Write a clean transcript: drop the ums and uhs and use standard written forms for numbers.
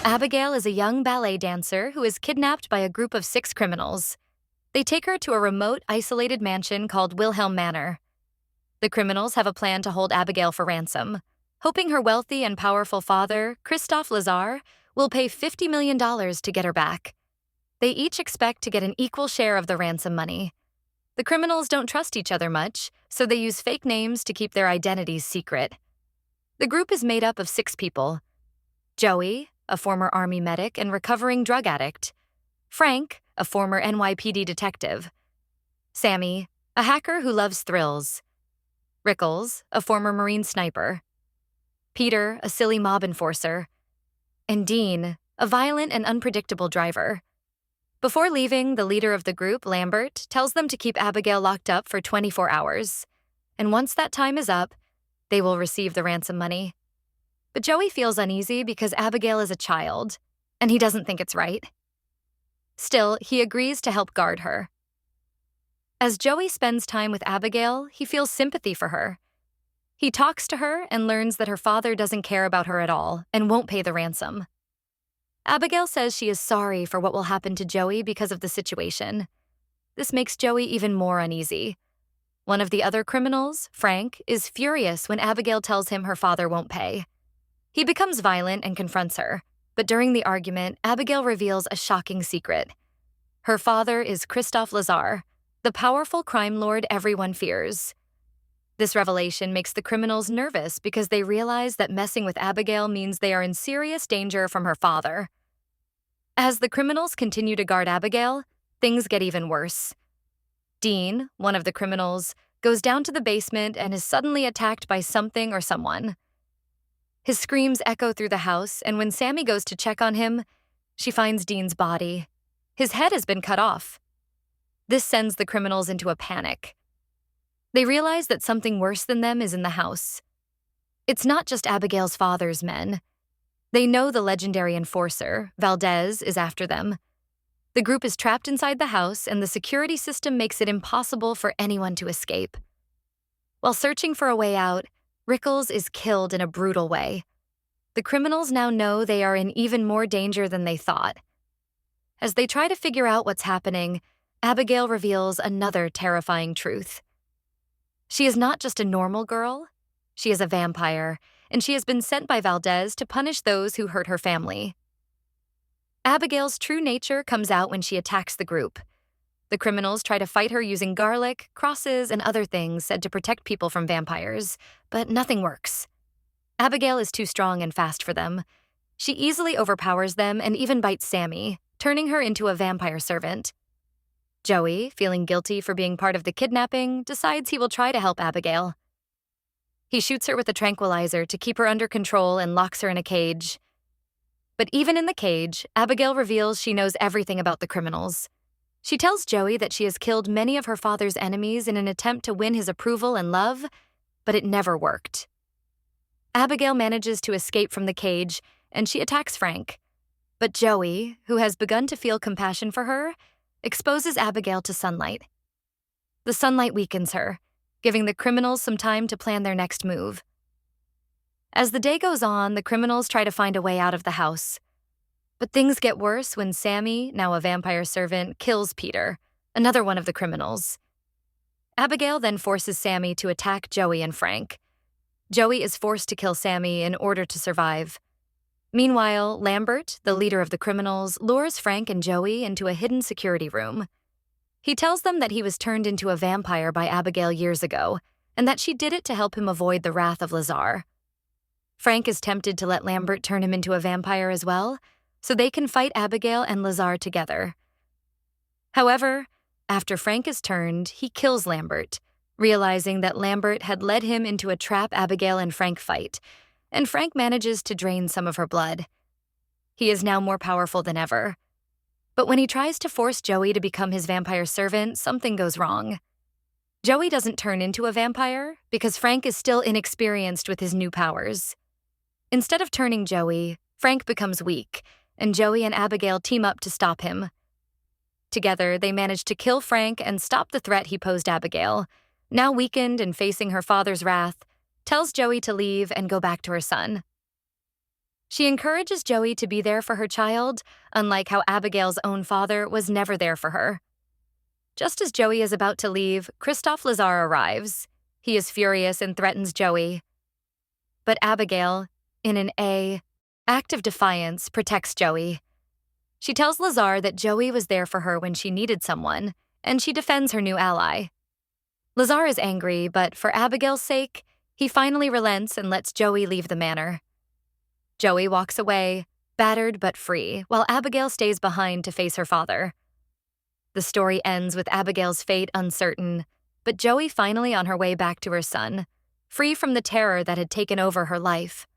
Abigail is a young ballet dancer who is kidnapped by a group of 6 criminals. They take her to a remote, isolated mansion called Wilhelm Manor. The criminals have a plan to hold Abigail for ransom, hoping her wealthy and powerful father, Christophe Lazare, will pay $50 million to get her back. They each expect to get an equal share of the ransom money. The criminals don't trust each other much, so they use fake names to keep their identities secret. The group is made up of 6 people: Joey, a former Army medic and recovering drug addict; Frank, a former NYPD detective; Sammy, a hacker who loves thrills; Rickles, a former Marine sniper; Peter, a silly mob enforcer; and Dean, a violent and unpredictable driver. Before leaving, the leader of the group, Lambert, tells them to keep Abigail locked up for 24 hours. And once that time is up, they will receive the ransom money. But Joey feels uneasy because Abigail is a child, and he doesn't think it's right. Still, he agrees to help guard her. As Joey spends time with Abigail, he feels sympathy for her. He talks to her and learns that her father doesn't care about her at all and won't pay the ransom. Abigail says she is sorry for what will happen to Joey because of the situation. This makes Joey even more uneasy. One of the other criminals, Frank, is furious when Abigail tells him her father won't pay. He becomes violent and confronts her, but during the argument, Abigail reveals a shocking secret. Her father is Christophe Lazare, the powerful crime lord everyone fears. This revelation makes the criminals nervous because they realize that messing with Abigail means they are in serious danger from her father. As the criminals continue to guard Abigail, things get even worse. Dean, one of the criminals, goes down to the basement and is suddenly attacked by something or someone. His screams echo through the house, and when Sammy goes to check on him, she finds Dean's body. His head has been cut off. This sends the criminals into a panic. They realize that something worse than them is in the house. It's not just Abigail's father's men. They know the legendary enforcer, Valdez, is after them. The group is trapped inside the house, and the security system makes it impossible for anyone to escape. While searching for a way out, Rickles is killed in a brutal way. The criminals now know they are in even more danger than they thought. As they try to figure out what's happening, Abigail reveals another terrifying truth. She is not just a normal girl. She is a vampire, and she has been sent by Valdez to punish those who hurt her family. Abigail's true nature comes out when she attacks the group. The criminals try to fight her using garlic, crosses, and other things said to protect people from vampires, but nothing works. Abigail is too strong and fast for them. She easily overpowers them and even bites Sammy, turning her into a vampire servant. Joey, feeling guilty for being part of the kidnapping, decides he will try to help Abigail. He shoots her with a tranquilizer to keep her under control and locks her in a cage. But even in the cage, Abigail reveals she knows everything about the criminals. She tells Joey that she has killed many of her father's enemies in an attempt to win his approval and love, but it never worked. Abigail manages to escape from the cage, and she attacks Frank. But Joey, who has begun to feel compassion for her, exposes Abigail to sunlight. The sunlight weakens her, giving the criminals some time to plan their next move. As the day goes on, the criminals try to find a way out of the house. But things get worse when Sammy, now a vampire servant, kills Peter, another one of the criminals. Abigail then forces Sammy to attack Joey and Frank. Joey is forced to kill Sammy in order to survive. Meanwhile, Lambert, the leader of the criminals, lures Frank and Joey into a hidden security room. He tells them that he was turned into a vampire by Abigail years ago, and that she did it to help him avoid the wrath of Lazare. Frank is tempted to let Lambert turn him into a vampire as well, so they can fight Abigail and Lazare together. However, after Frank is turned, he kills Lambert, realizing that Lambert had led him into a trap Abigail and Frank fight, and Frank manages to drain some of her blood. He is now more powerful than ever. But when he tries to force Joey to become his vampire servant, something goes wrong. Joey doesn't turn into a vampire because Frank is still inexperienced with his new powers. Instead of turning Joey, Frank becomes weak, and Joey and Abigail team up to stop him. Together, they manage to kill Frank and stop the threat he posed Abigail. Now weakened and facing her father's wrath, tells Joey to leave and go back to her son. She encourages Joey to be there for her child, unlike how Abigail's own father was never there for her. Just as Joey is about to leave, Christophe Lazar arrives. He is furious and threatens Joey. But Abigail, in an act of defiance, protects Joey. She tells Lazar that Joey was there for her when she needed someone, and she defends her new ally. Lazar is angry, but for Abigail's sake, he finally relents and lets Joey leave the manor. Joey walks away, battered but free, while Abigail stays behind to face her father. The story ends with Abigail's fate uncertain, but Joey finally on her way back to her son, free from the terror that had taken over her life.